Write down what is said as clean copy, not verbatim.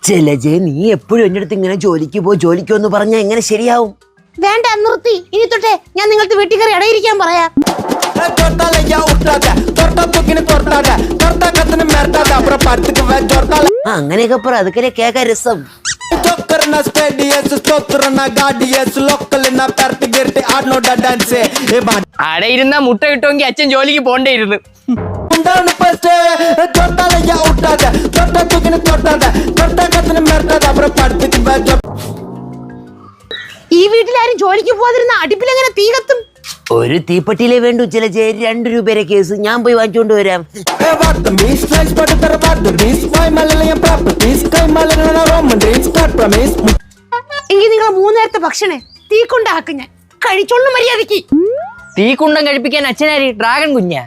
ജലജെ, നീ എപ്പോഴും എന്റെ അടുത്ത് ഇങ്ങനെ ജോലിക്കോ എന്ന് പറഞ്ഞാൽ എങ്ങനെ ശരിയാവും? വേണ്ട, നിർത്തി. ഇനി തൊട്ടേ ഞാൻ നിങ്ങൾക്ക് വീട്ടിൽ കയറി ഇടയിരിക്കാൻ പറയാം. അങ്ങനെയൊക്കെ പറ, അതൊക്കെ കേൾക്കാൻ രസം. അവിടെ ഇരുന്ന മുട്ട കിട്ടുമെങ്കിൽ അച്ഛൻ ജോലിക്ക് പോണ്ടേയിരുന്നു. ഈ വീട്ടിലാരും ജോലിക്ക് പോകാതിരുന്ന അടുപ്പിലെങ്ങനെ തീ കത്തും? ഒരു തീപ്പെട്ടിയിലേ വേണ്ടു ജലജെ. 2 രൂപയുടെ കേസ് ഞാൻ പോയി വാങ്ങിച്ചോണ്ട് വരാം. എങ്കിൽ നിങ്ങൾ 3 നേരത്തെ ഭക്ഷണേ തീ കൊണ്ടാക്കും. ഞാൻ കഴിച്ചോളൂ മര്യാദക്ക്. തീ കുണ്ടം കഴിപ്പിക്കാൻ അച്ഛനാരി ഡ്രാഗൺ കുഞ്ഞാ.